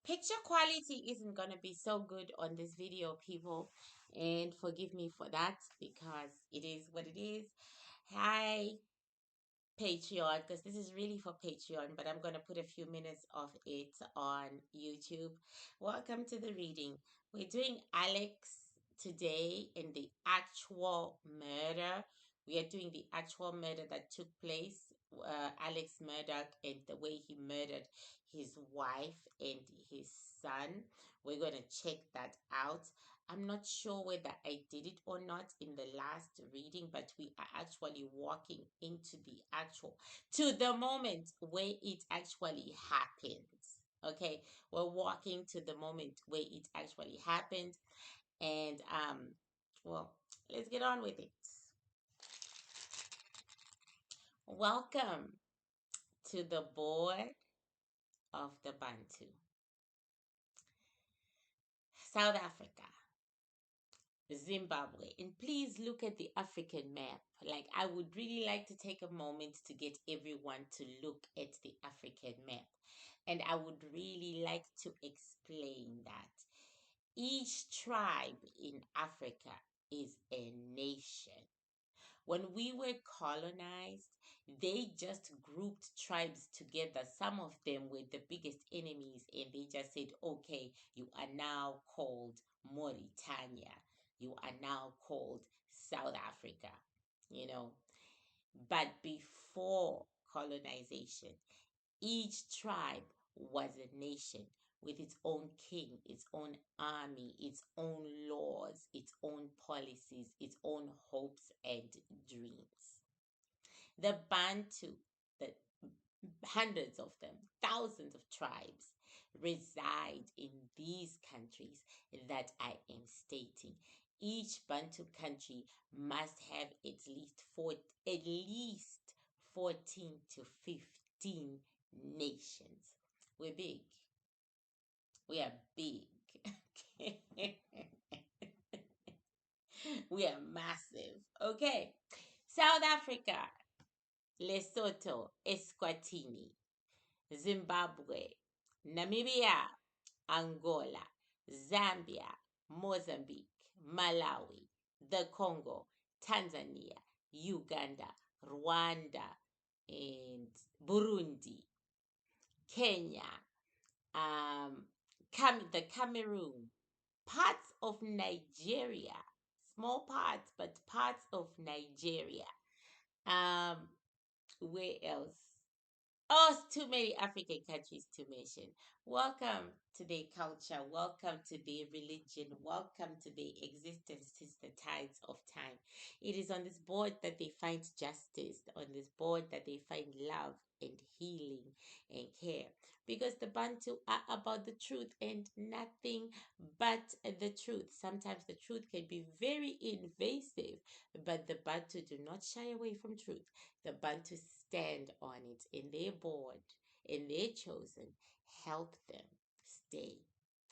Picture quality isn't gonna be so good on this video, people, and forgive me for that because it is what it is. Hi, Patreon, because this is really for Patreon, but I'm gonna put a few minutes of it on YouTube. Welcome to the reading. We're doing Alex today in the actual murder. We are doing the actual murder that took place. Alex Murdaugh and the way he murdered his wife and his son. We're going to check that out. I'm not sure whether I did it or not in the last reading, but we are actually walking into the actual, to the moment where it actually happens. Okay, we're walking to the moment where it actually happened, and well, let's get on with it. Welcome to the board of the Bantu, South Africa, Zimbabwe. And please look at the African map. Like, I would really like to take a moment to get everyone to look at the African map. And I would really like to explain that each tribe in Africa is a nation. When we were colonized, they just grouped tribes together. Some of them were the biggest enemies, and they just said, okay, you are now called Mauritania. You are now called South Africa, you know. But before colonization, each tribe was a nation with its own king, its own army, its own laws, its own policies, its own hopes and dreams. The Bantu, the hundreds of them, thousands of tribes reside in these countries that I am stating. Each Bantu country must have at least 14 to 15 nations. We're big. We are big. We are massive. Okay. South Africa, Lesotho, Eswatini, Zimbabwe, Namibia, Angola, Zambia, Mozambique, Malawi, the Congo, Tanzania, Uganda, Rwanda, and Burundi, Kenya, um, the Cameroon, parts of Nigeria, small parts, but parts of Nigeria. Um, where else? Oh, it's too many African countries to mention. Welcome to their culture. Welcome to their religion. Welcome to their existence since the tides of time. It is on this board that they find justice, on this board that they find love and healing and care. Because the Bantu are about the truth and nothing but the truth. Sometimes the truth can be very invasive, but the Bantu do not shy away from truth. The Bantu stand on it, and their board and their chosen help them stay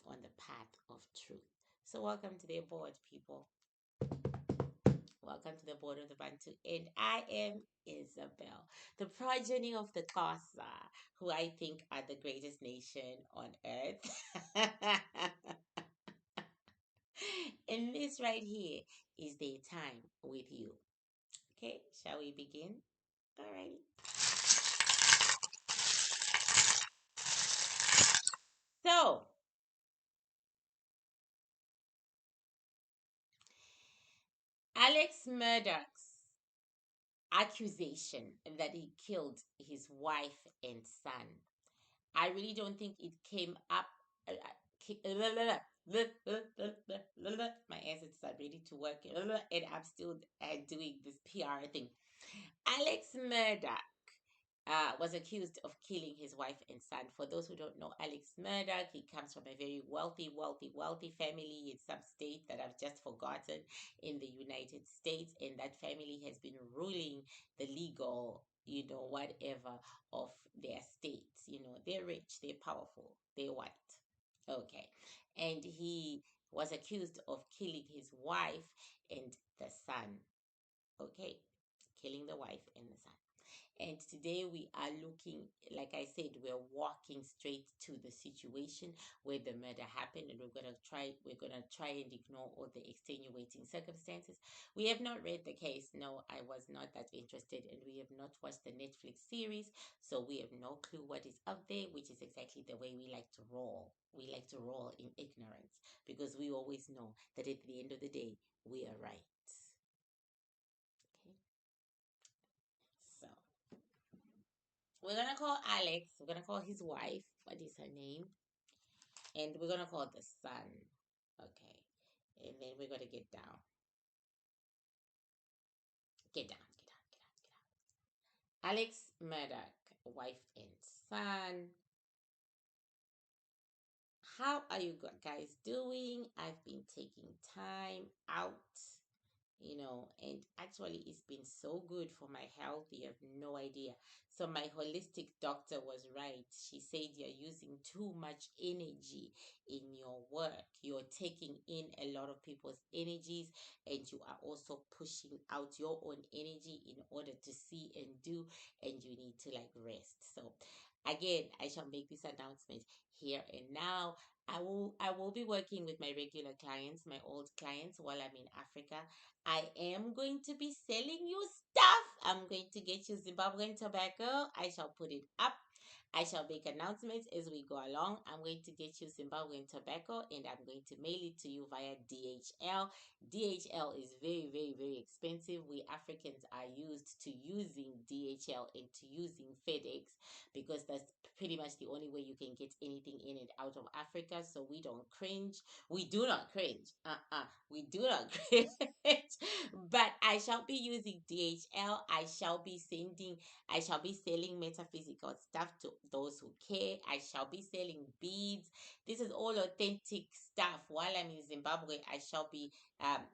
on the path of truth. So, welcome to their board, people. Welcome to the board of the Bantu. And I am Isobel, the progeny of the Xhosa, who I think are the greatest nation on earth. And this right here is their time with you. Okay, shall we begin? Alrighty. So, Alex Murdaugh's accusation that he killed his wife and son. I really don't think it came up. My assets are ready to work, and I'm still doing this PR thing. Alex Murdaugh was accused of killing his wife and son. For those who don't know Alex Murdaugh, he comes from a very wealthy family in some state that I've just forgotten in the United States. And that family has been ruling the legal, whatever of their states. They're rich, they're powerful, they're white. Okay. And he was accused of killing his wife and the son. Okay. Killing the wife and the son. And today we are looking, like I said, we're walking straight to the situation where the murder happened, and we're gonna try and ignore all the extenuating circumstances. We have not read the case. No, I was not that interested, and we have not watched the Netflix series, so we have no clue what is out there, which is exactly the way we like to roll. We like to roll in ignorance because we always know that at the end of the day, we are right. Okay, so we're gonna call Alex. We're gonna call his wife. What is her name? And we're gonna call the son. Okay. And then we're gonna get down. Get down. Get down. Get down. Get down. Alex Murdaugh, wife and son. How are you guys doing? I've been taking time out, and actually it's been so good for my health. You have no idea. So my holistic doctor was right. She said you're using too much energy in your work. You're taking in a lot of people's energies, and you are also pushing out your own energy in order to see and do, and you need to like rest. So again, I shall make this announcement here and now. I will be working with my regular clients, my old clients, while I'm in Africa. I am going to be selling you stuff. I'm going to get you Zimbabwean tobacco. I shall put it up. I shall make announcements as we go along. I'm going to get you Zimbabwean tobacco, and I'm going to mail it to you via DHL. DHL is very, very, very expensive. We Africans are used to using DHL and to using FedEx because that's pretty much the only way you can get anything in and out of Africa. So we don't cringe. We do not cringe. We do not cringe. But I shall be using DHL. I shall be selling metaphysical stuff to those who care. I shall be selling beads. This is all authentic stuff. While I'm in Zimbabwe, I shall be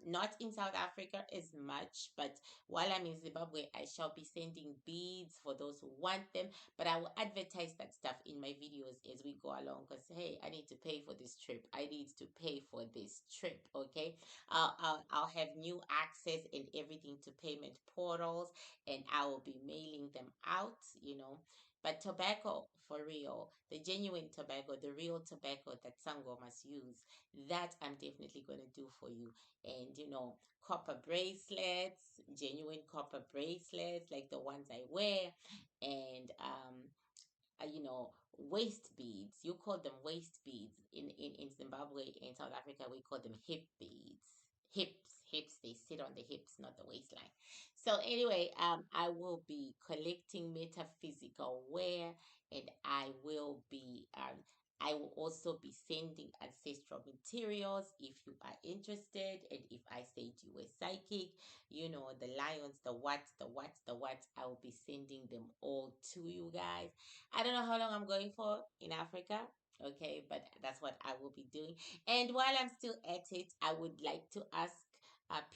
not in South Africa as much, but while I'm in Zimbabwe, I shall be sending beads for those who want them. But I will advertise that stuff in my videos as we go along because, hey, I need to pay for this trip. I need to pay for this trip, okay? I'll have new access and everything to payment portals, and I will be mailing them out. But tobacco, for real, the genuine tobacco, the real tobacco that Sangomas use, that I'm definitely going to do for you. And, copper bracelets, genuine copper bracelets, like the ones I wear, and waist beads. You call them waist beads. In Zimbabwe, in South Africa, we call them hip beads. Hips, they sit on the hips, not the waistline. So anyway, I will be collecting metaphysical wear, and I will also be sending ancestral materials if you are interested. And if I said you were psychic, the lions, the what, I will be sending them all to you guys. I don't know how long I'm going for in Africa. Okay, but that's what I will be doing. And while I'm still at it, I would like to ask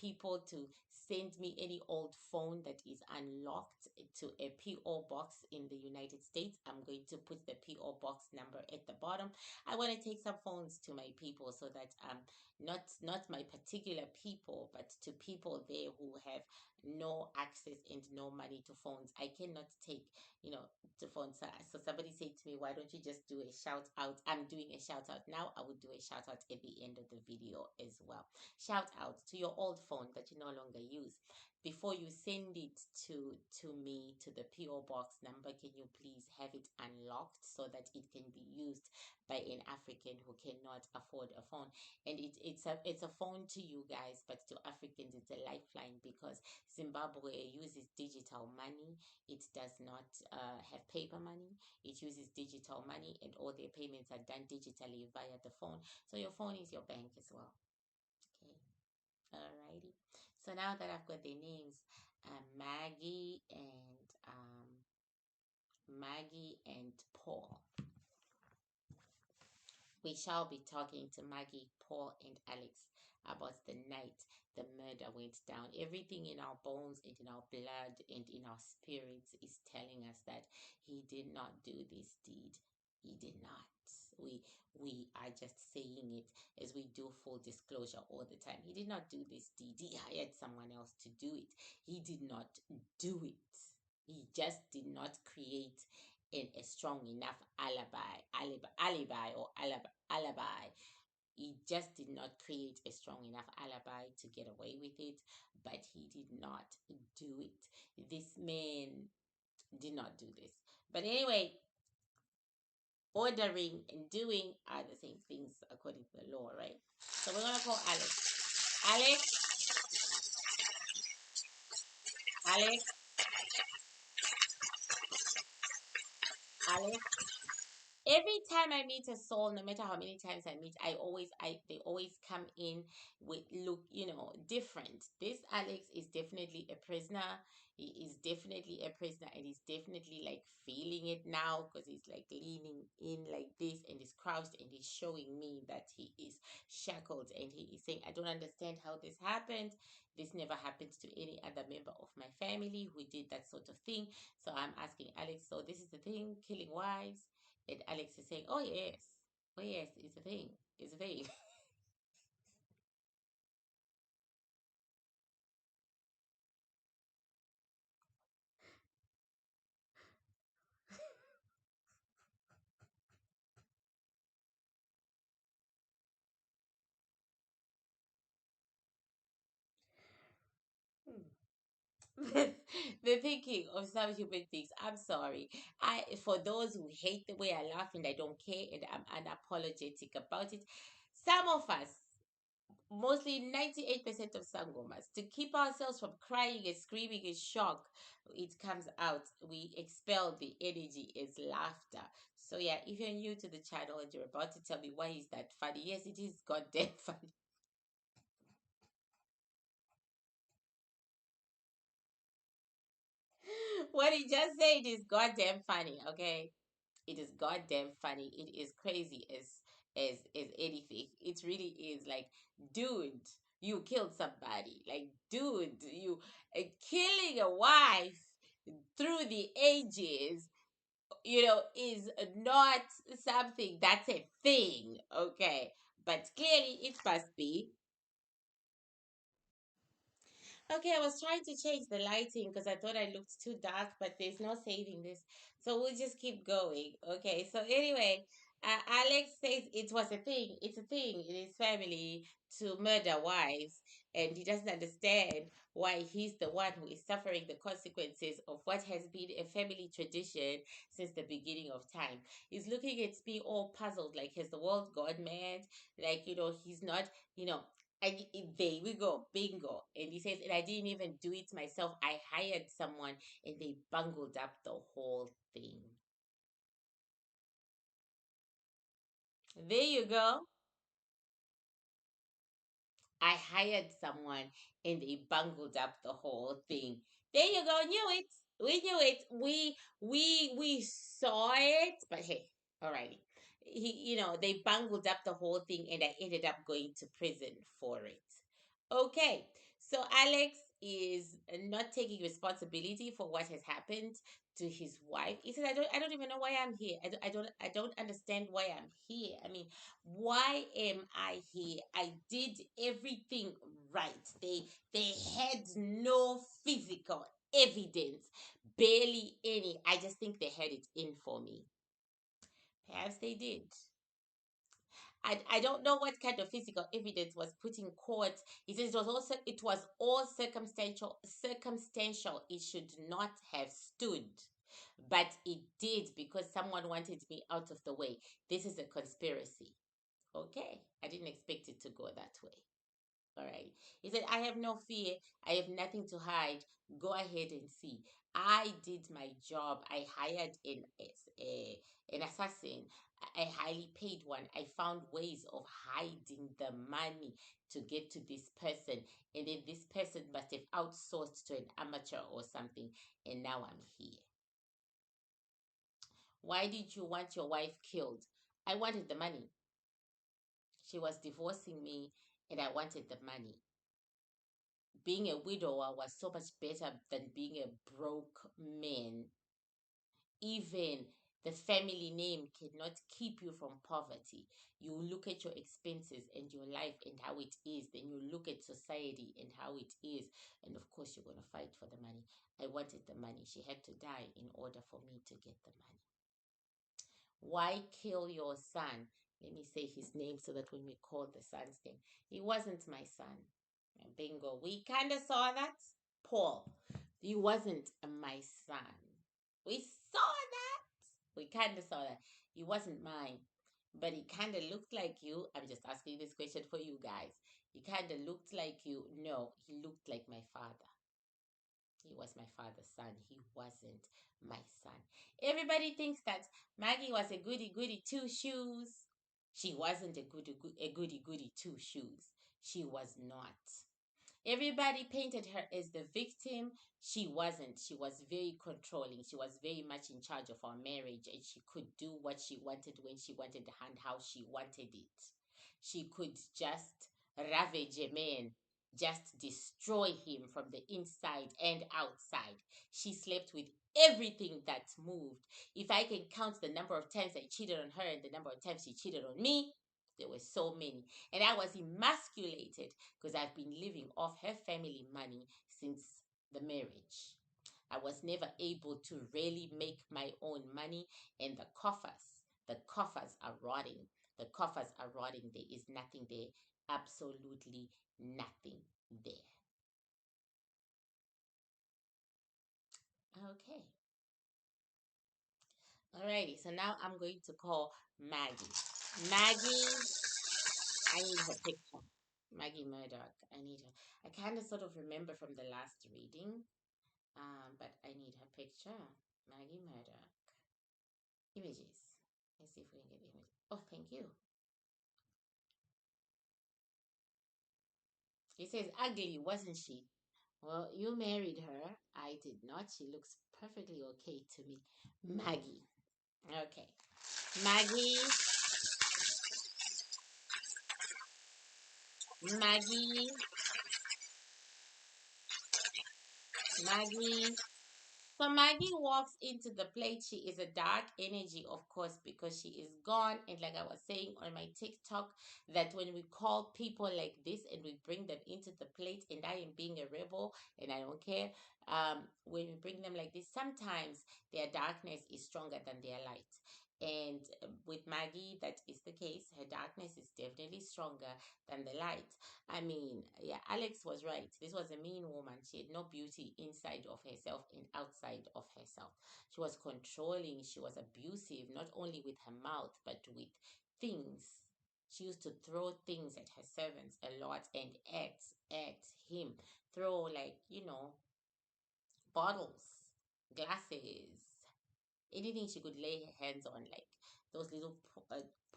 people to send me any old phone that is unlocked to a PO box in the United States. I'm going to put the PO box number at the bottom. I want to take some phones to my people so that not my particular people, but to people there who have no access and no money to phones. I cannot take to phones. So somebody said to me, why don't you just do a shout out? I'm doing a shout out now. I would do a shout out at the end of the video as well. Shout out to your old phone that you no longer use. Before you send it to me, to the PO box number, can you please have it unlocked so that it can be used by an African who cannot afford a phone? And it's a phone to you guys, but to Africans it's a lifeline because Zimbabwe uses digital money. It does not have paper money. It uses digital money, and all their payments are done digitally via the phone. So your phone is your bank as well. Okay. Alrighty. So now that I've got their names, Maggie and Paul. We shall be talking to Maggie, Paul, and Alex about the night the murder went down. Everything in our bones and in our blood and in our spirits is telling us that he did not do this deed. He did not. We are just saying it as we do full disclosure all the time. He did not do this deed. He hired someone else to do it. He did not do it. He just did not create a strong enough alibi or alibi. He just did not create a strong enough alibi to get away with it, but he did not do it. This man did not do this. But anyway, ordering and doing are the same things according to the law, right? So we're gonna call Alex. Alex, Alex, Alex. Every time I meet a soul, no matter how many times I meet, they always come in with look, different. This Alex is definitely a prisoner. He is definitely a prisoner, and he's definitely like feeling it now because he's like leaning in like this and he's crouched and he's showing me that he is shackled and he is saying, I don't understand how this happened. This never happened to any other member of my family who did that sort of thing. So I'm asking Alex, so this is the thing, killing wives? And Alex is saying, "Oh yes, oh yes, it's a thing. It's a thing." The thinking of some human beings. I'm sorry. I For those who hate the way I laugh and I don't care and I'm unapologetic about it. Some of us, mostly 98% of sangomas, to keep ourselves from crying and screaming in shock, it comes out. We expel the energy as laughter. So yeah, if you're new to the channel and you're about to tell me why is that funny, yes, it is goddamn funny. What he just said is goddamn funny, okay? It is goddamn funny. It is crazy as anything. It really is like, dude, you killed somebody. Like, dude, you killing a wife through the ages, is not something that's a thing, okay? But clearly it must be. Okay, I was trying to change the lighting because I thought I looked too dark, but there's no saving this. So we'll just keep going. Okay, so anyway, Alex says it was a thing. It's a thing in his family to murder wives, and he doesn't understand why he's the one who is suffering the consequences of what has been a family tradition since the beginning of time. He's looking at me all puzzled, like, has the world gone mad? Like, he's not, you know, and there we go, bingo. And he says, and I didn't even do it myself. I hired someone and they bungled up the whole thing. There you go. I hired someone and they bungled up the whole thing. There you go. Knew it. We knew it. We saw it. But hey, alrighty. They bungled up the whole thing and I ended up going to prison for it. Okay. So Alex is not taking responsibility for what has happened to his wife. He says, I don't even know why I'm here. I don't understand why I'm here. I mean, why am I here? I did everything right. They had no physical evidence, barely any. I just think they had it in for me. Perhaps they did. I don't know what kind of physical evidence was put in court. He says it was all circumstantial. It should not have stood. But it did because someone wanted me out of the way. This is a conspiracy. Okay. I didn't expect it to go that way. All right. He said, I have no fear. I have nothing to hide. Go ahead and see. I did my job. I hired an assassin. I highly paid one. I found ways of hiding the money to get to this person. And then this person must have outsourced to an amateur or something. And now I'm here. Why did you want your wife killed? I wanted the money. She was divorcing me and I wanted the money. Being a widower was so much better than being a broke man. Even The family name cannot keep you from poverty. You look at your expenses and your life and how it is. Then you look at society and how it is. And of course, you're going to fight for the money. I wanted the money. She had to die in order for me to get the money. Why kill your son? Let me say his name so that when we call the son's name, he wasn't my son. Bingo. We kind of saw that. Paul, he wasn't my son. We saw that. We kind of saw that. He wasn't mine, but he kind of looked like you. I'm just asking this question for you guys. He kind of looked like you. No, he looked like my father. He was my father's son. He wasn't my son. Everybody thinks that Maggie was a goody goody two shoes. She wasn't a goody goody two shoes. She was not. Everybody painted her as the victim. She wasn't. She was very controlling. She was very much in charge of our marriage, and she could do what she wanted when she wanted and how she wanted it. She could just ravage a man, just destroy him from the inside and outside. She slept with everything that moved. If I can count the number of times I cheated on her and the number of times she cheated on me, there were so many. And I was emasculated because I've been living off her family money since the marriage. I was never able to really make my own money, and the coffers are rotting. The coffers are rotting. There is nothing there. Absolutely nothing there. Okay. Alrighty. So now I'm going to call Maggie. Maggie, I need her picture. Maggie Murdaugh. I need her. I kind of sort of remember from the last reading, but I need her picture. Maggie Murdaugh. Images. Let's see if we can get images. Oh, thank you. He says, ugly, wasn't she? Well, you married her. I did not. She looks perfectly okay to me. Maggie. Okay. Maggie. Maggie. Maggie. So Maggie walks into the plate. She is a dark energy, of course, because she is gone. And like I was saying on my TikTok, that when we call people like this and we bring them into the plate, and I am being a rebel and I don't care, when we bring them like this, sometimes their darkness is stronger than their light. And with Maggie, that is the case. Her darkness is definitely stronger than the light. I mean, yeah, Alex was right. This was a mean woman. She had no beauty inside of herself and outside of herself. She was controlling. She was abusive, not only with her mouth, but with things. She used to throw things at her servants a lot and at him. Throw, like, bottles, glasses, anything she could lay her hands on, like those little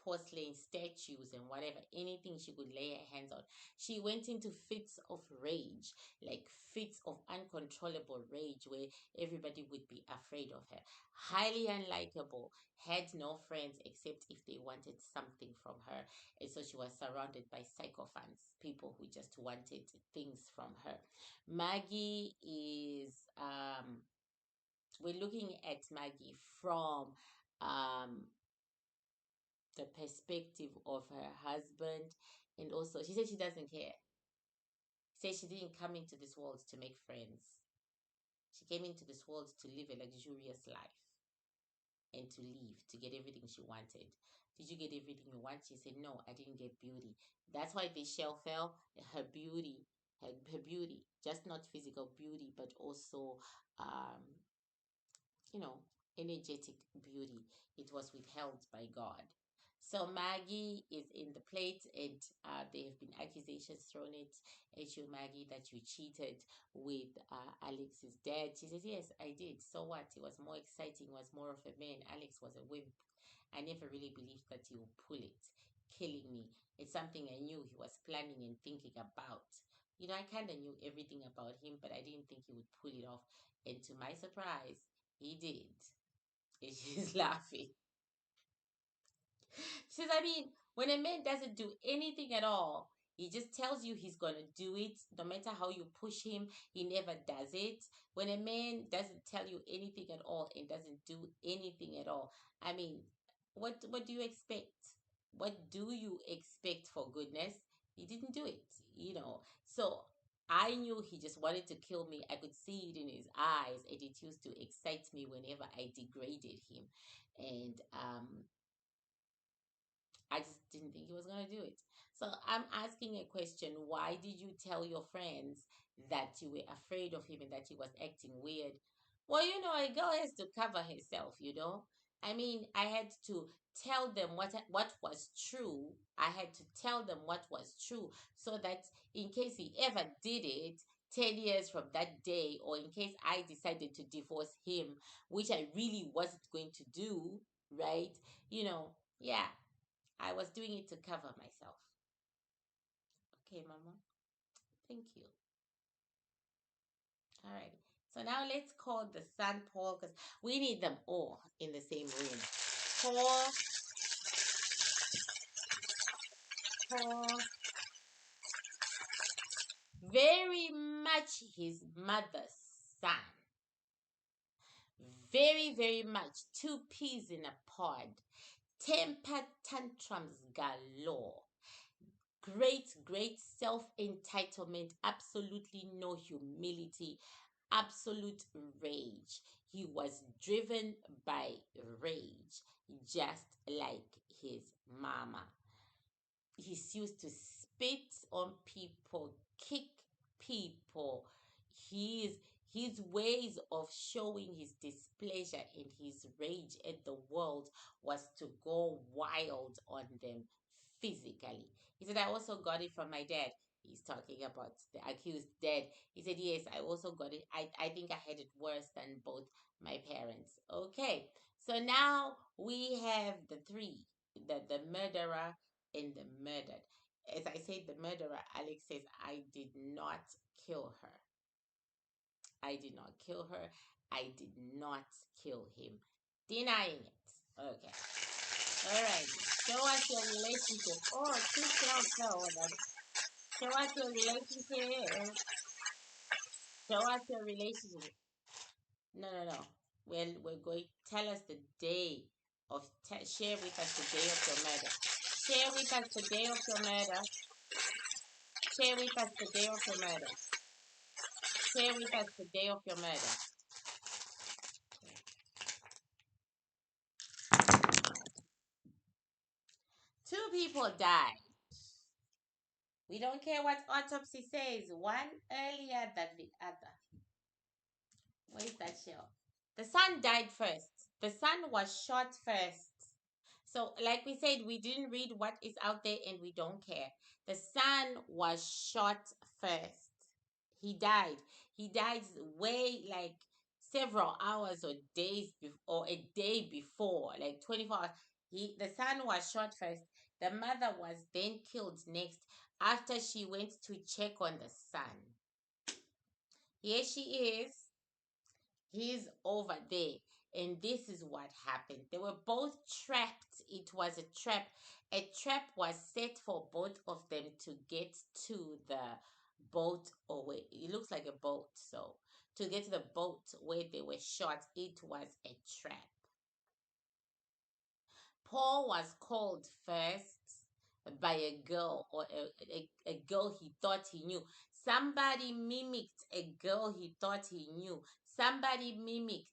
porcelain statues and whatever, anything she could lay her hands on. She went into fits of rage, like fits of uncontrollable rage, where everybody would be afraid of her. Highly unlikable, had no friends except if they wanted something from her. And so she was surrounded by sycophants, people who just wanted things from her. Maggie is we're looking at Maggie from um, the perspective of her husband. And also, she said she doesn't care. She said she didn't come into this world to make friends. She came into this world to live a luxurious life and to leave, to get everything she wanted. Did you get everything you want? She said, no, I didn't get beauty. That's why the shell fell. Her beauty, her beauty, just not physical beauty, but also um, you know, energetic beauty. It was withheld by God. So Maggie is in the plate, and there have been accusations thrown at you, Maggie, that you cheated with Alex's dad. She says, yes, I did. So what? It was more exciting, was more of a man. Alex was a wimp. I never really believed that he would pull it, killing me. It's something I knew he was planning and thinking about. I kind of knew everything about him, but I didn't think he would pull it off. And to my surprise, he did. And she's laughing. She says, I mean, when a man doesn't do anything at all, He just tells you he's gonna do it. No matter how you push him, he never does it. When a man doesn't tell you anything at all and doesn't do anything at all, I mean, what do you expect? What do you expect, for goodness? He didn't do it, you know. So I knew he just wanted to kill me. I could see it in his eyes, and it used to excite me whenever I degraded him. And I just didn't think he was going to do it. So I'm asking a question. Why did you tell your friends that you were afraid of him and that he was acting weird? Well, a girl has to cover herself. I mean, I had to tell them what was true. I had to tell them what was true so that in case he ever did it 10 years from that day, or in case I decided to divorce him, which I really wasn't going to do, right? Yeah, I was doing it to cover myself. Okay, Mama. Thank you. All right. So now let's call the son Paul, because we need them all in the same room. Paul, Paul, very much his mother's son. Very, very much. Two peas in a pod. Temper tantrums galore. Great, great self entitlement. Absolutely no humility. Absolute rage. He was driven by rage, just like his mama. He's used to spit on people, kick people. His his ways of showing his displeasure and his rage at the world was to go wild on them physically. He said, I also got it from my dad. He's talking about the accused dad. He said, yes, I also got it. I think I had it worse than both my parents. Okay, so now we have the three, the murderer and the murdered. As I said, the murderer, Alex says, I did not kill her. I did not kill her. I did not kill him. Denying it. Okay. All right. Show us your relationship. Oh, please don't tell that. Show us your relationship. Show us your relationship. No, no, no. We're going. Tell us the day of. Share with us the day of your murder. Share with us the day of your murder. Share with us the day of your murder. Share with us the day of your murder. Two people died. We don't care what autopsy says. One earlier than the other. Where is that shell? The son died first. The son was shot first. So, like we said, we didn't read what is out there and we don't care. The son was shot first. He died. He died way like several hours or days or a day before, like 24 hours. The son was shot first. The mother was then killed next after she went to check on the son. Here she is. He's over there. And this is what happened. They were both trapped. It was a trap. A trap was set for both of them to get to the boat, or where it looks like a boat. So, to get to the boat where they were shot, it was a trap. Paul was called first by a girl, or a girl he thought he knew. Somebody mimicked a girl he thought he knew. Somebody mimicked,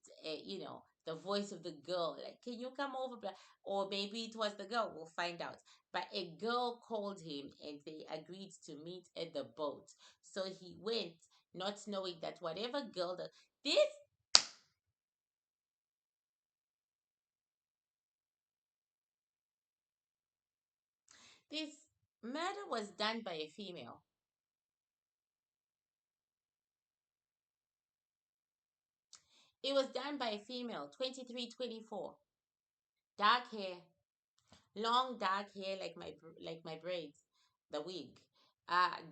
the voice of the girl. Like, can you come over? Or maybe it was the girl. We'll find out. But a girl called him and they agreed to meet at the boat. So he went, not knowing that whatever girl that this murder was done by a female. It was done by a female, 23, 24. Dark hair, long dark hair like my braids, the wig.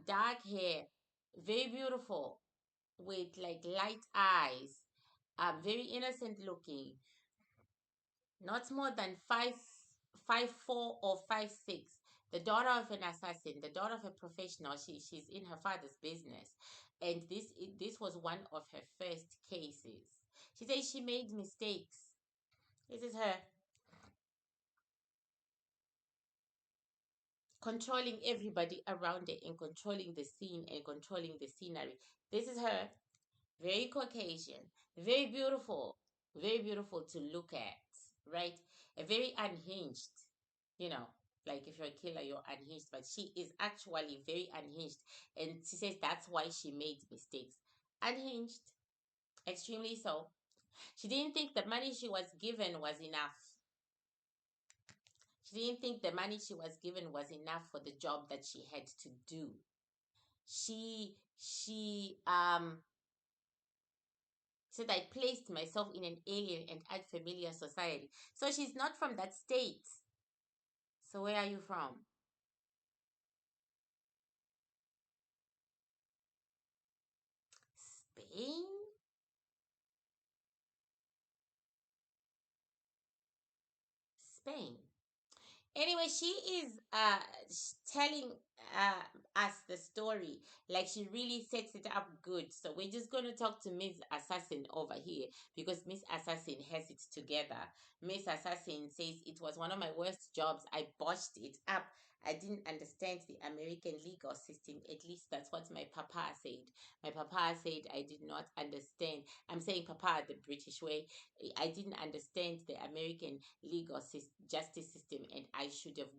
Dark hair, very beautiful, with like light eyes. Very innocent looking. Not more than 5'4" or 5'6". The daughter of an assassin, the daughter of a professional. She's in her father's business, and this was one of her first cases. She says she made mistakes. This is her controlling everybody around her and controlling the scene and controlling the scenery. This is her, very Caucasian, very beautiful to look at, right? A very unhinged, you know, like if you're a killer, you're unhinged, but she is actually very unhinged. And she says that's why she made mistakes. Unhinged, extremely so. She didn't think the money she was given was enough. She didn't think the money she was given was enough for the job that she had to do. She said I placed myself in an alien and unfamiliar society. So she's not from that state. So where are you from? Spain? Spain. Anyway, she is telling us the story like she really sets it up good. So we're just going to talk to Miss Assassin over here because Miss Assassin has it together. Miss Assassin says it was one of my worst jobs. I botched it up. I didn't understand the American legal system. At least that's what my papa said. My papa said I did not understand. I'm saying papa the British way. I didn't understand the American justice system, and I should have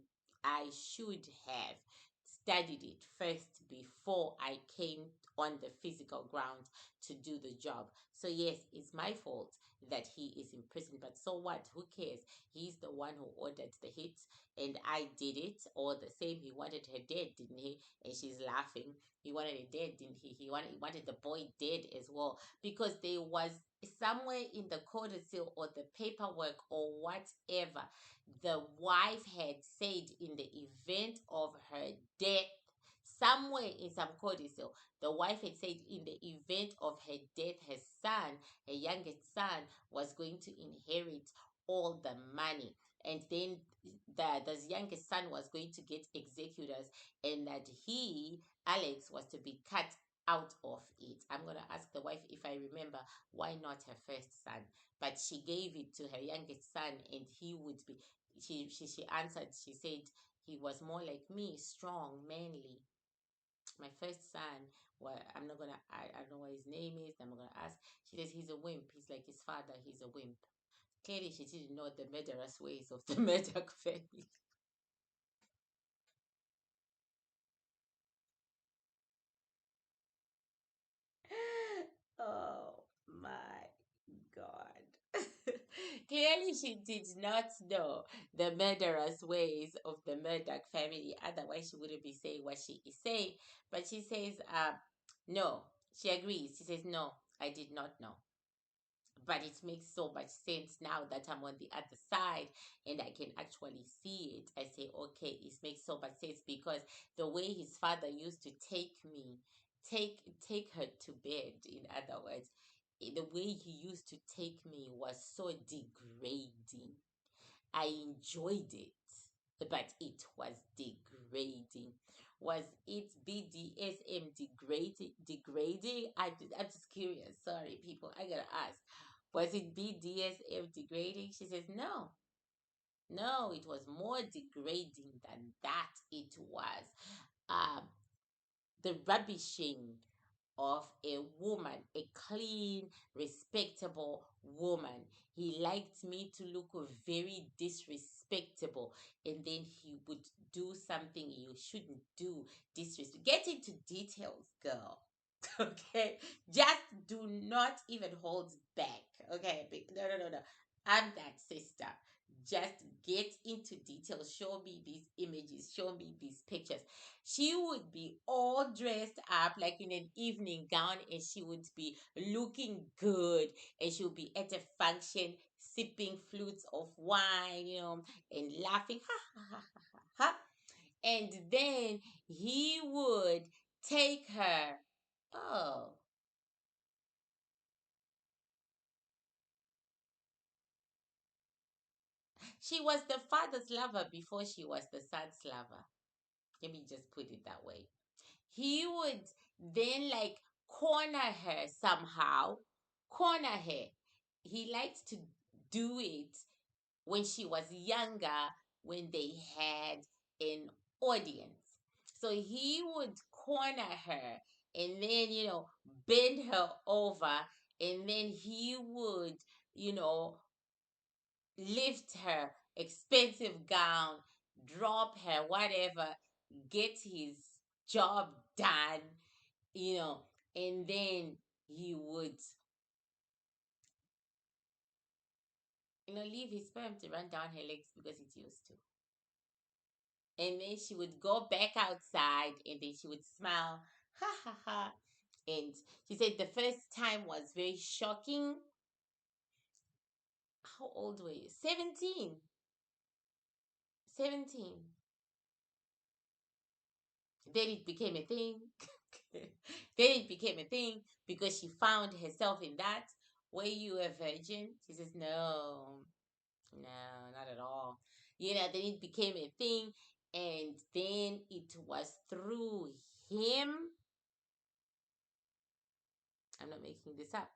studied it first before I came on the physical ground to do the job. So yes, it's my fault that he is in prison, but so what? Who cares? He's the one who ordered the hit, and I did it all the same. He wanted her dead, didn't he? And she's laughing. He wanted her dead, didn't he? He wanted the boy dead as well, because there was somewhere in the codicil or the paperwork or whatever, the wife had said in the event of her death, somewhere in some codicil, the wife had said in the event of her death, her youngest son, was going to inherit all the money. And then the youngest son was going to get executors, and that he, Alex, was to be cut out of it. I'm going to ask the wife if I remember why not her first son. But she gave it to her youngest son, and he would be. She answered. She said he was more like me, strong, manly. My first son. Well, I'm not gonna. I don't know what his name is. I'm not gonna ask. She says he's a wimp. He's like his father. He's a wimp. Clearly, she didn't know the murderous ways of the Murdaugh family. Oh my God. Clearly, she did not know the murderous ways of the Murdoch family. Otherwise, she wouldn't be saying what she is saying. But she says, no, she agrees. She says, no, I did not know. But it makes so much sense now that I'm on the other side and I can actually see it. I say, okay, it makes so much sense because the way his father used to take me, take her to bed, in other words, the way he used to take me was so degrading. I enjoyed it, but it was degrading. Was it BDSM degrading? I'm just curious. Sorry, people. I gotta ask. Was it BDSM degrading? She says, no. No, it was more degrading than that. It was um, the rubbishing of a woman, a clean, respectable woman. He liked me to look very disrespectable, and then he would do something you shouldn't do. Disrespect. Get into details, girl. Okay, just do not even hold back. Okay, no, no, no, no. I'm that sister. Just get into details. Show me these images. Show me these pictures. She would be all dressed up like in an evening gown, and she would be looking good, and she would be at a function sipping flutes of wine, and laughing, ha ha ha ha ha. Ha. And then he would take her. Oh, she was the father's lover before she was the son's lover. Let me just put it that way. He would then like corner her somehow, corner her. He liked to do it when she was younger, when they had an audience. So he would corner her and then, bend her over, and then he would, you know, lift her expensive gown, drop her, whatever, get his job done, you know, and then he would, leave his sperm to run down her legs because it used to. And then she would go back outside and then she would smile, ha ha ha. And she said the first time was very shocking. How old were you? 17. 17. Then it became a thing. Then it became a thing because she found herself in that. Were you a virgin? She says, no, no, not at all. Then it became a thing. And then it was through him. I'm not making this up.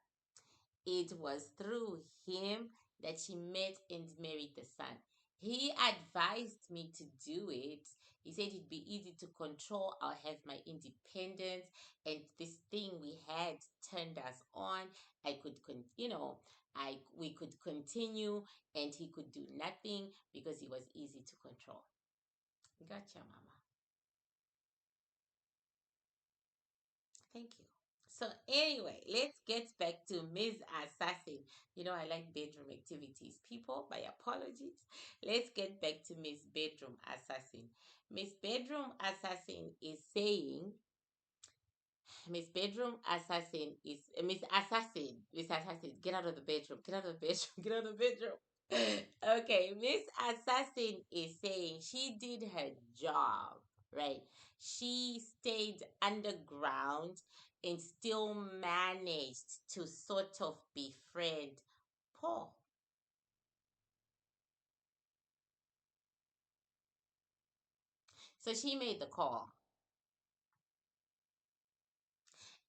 It was through him that she met and married the son. He advised me to do it. He said it'd be easy to control. I'll have my independence, and this thing we had turned us on. I could, I we could continue, and he could do nothing because he was easy to control. Gotcha, Mama. Thank you. So anyway, let's get back to Ms. Assassin. I like bedroom activities. People, my apologies. Let's get back to Miss Bedroom Assassin. Miss Bedroom Assassin is saying, Miss Bedroom Assassin is Miss Assassin, get out of the bedroom, get out of the bedroom, get out of the bedroom. Okay, Miss Assassin is saying she did her job, right? She stayed underground and still managed to sort of befriend Paul. So she made the call.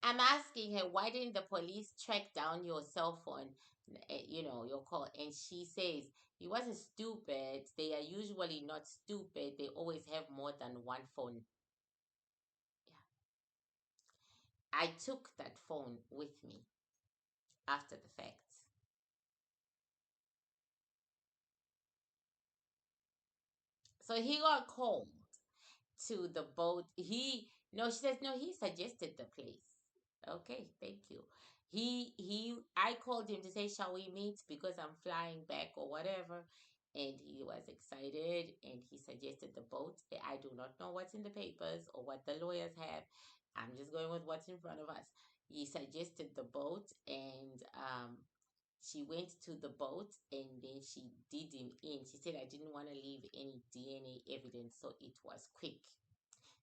I'm asking her, why didn't the police track down your cell phone, your call? And she says, he wasn't stupid. They are usually not stupid. They always have more than one phone. Yeah. I took that phone with me after the fact. So he got called to the boat. No, she says, no, he suggested the place. Okay, thank you. I called him to say, shall we meet? Because I'm flying back or whatever. And he was excited and he suggested the boat. I do not know what's in the papers or what the lawyers have. I'm just going with what's in front of us. He suggested the boat, and she went to the boat and then she did him in. She said, I didn't want to leave any DNA evidence, so it was quick.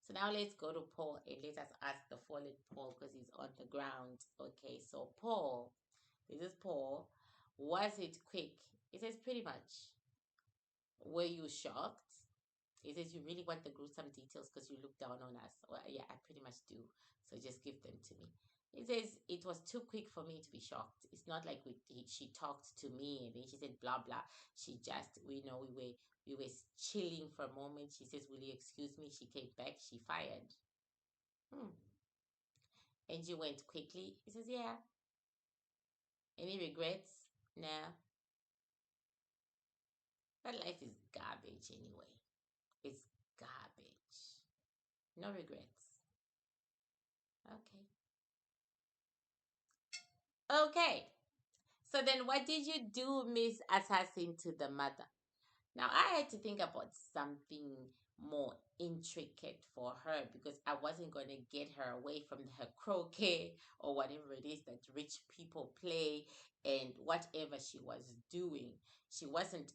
So now let's go to Paul and let us ask the fallen Paul because he's on the ground. Okay, so Paul, this is Paul. Was it quick? He says, pretty much. Were you shocked? He says, you really want the gruesome details because you look down on us. Well, yeah, I pretty much do. So just give them to me. He says, it was too quick for me to be shocked. It's not like she talked to me and then she said, blah, blah. She just, we were chilling for a moment. She says, will you excuse me? She came back. She fired. Hmm. And you went quickly? He says, yeah. Any regrets? No. But life is garbage anyway. It's garbage. No regrets. Okay. Okay. So then what did you do, Miss Assassin, to the mother? Now I had to think about something more intricate for her because I wasn't going to get her away from her croquet or whatever it is that rich people play and whatever she was doing. She wasn't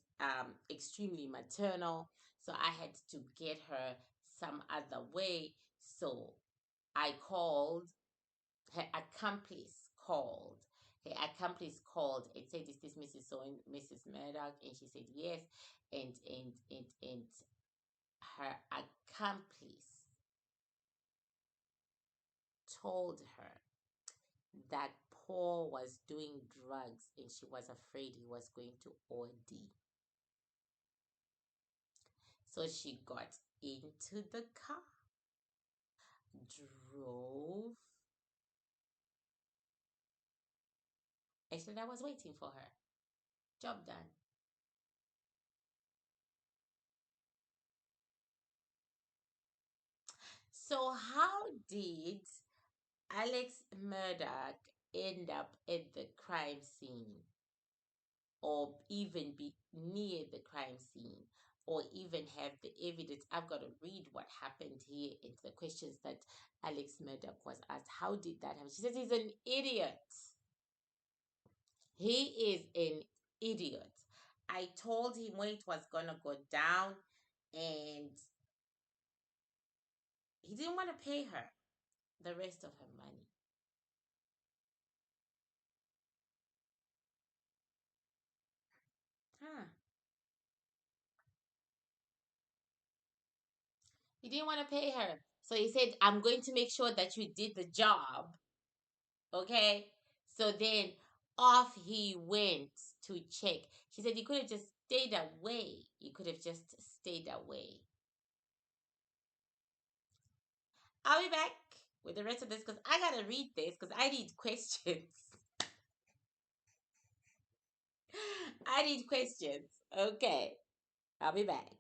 extremely maternal, so I had to get her some other way. So I called her accomplice called. Her accomplice called and said, "Is this Mrs. So and Mrs. Murdough?" And she said, "Yes." And her accomplice told her that Paul was doing drugs and she was afraid he was going to OD. So she got into the car, drove, and said I was waiting for her. Job done. So how did Alex Murdaugh end up at the crime scene, or even be near the crime scene, or even have the evidence? I've got to read what happened here into the questions that Alex Murdoch was asked. How did that happen? She says he's an idiot. He is an idiot. I told him where it was gonna go down, and he didn't want to pay her the rest of her money. Huh. He didn't want to pay her. So he said, I'm going to make sure that you did the job. Okay? So then off he went to check. She said he could have just stayed away. He could have just stayed away. I'll be back with the rest of this because I gotta read this because I need questions. I need questions. Okay. I'll be back.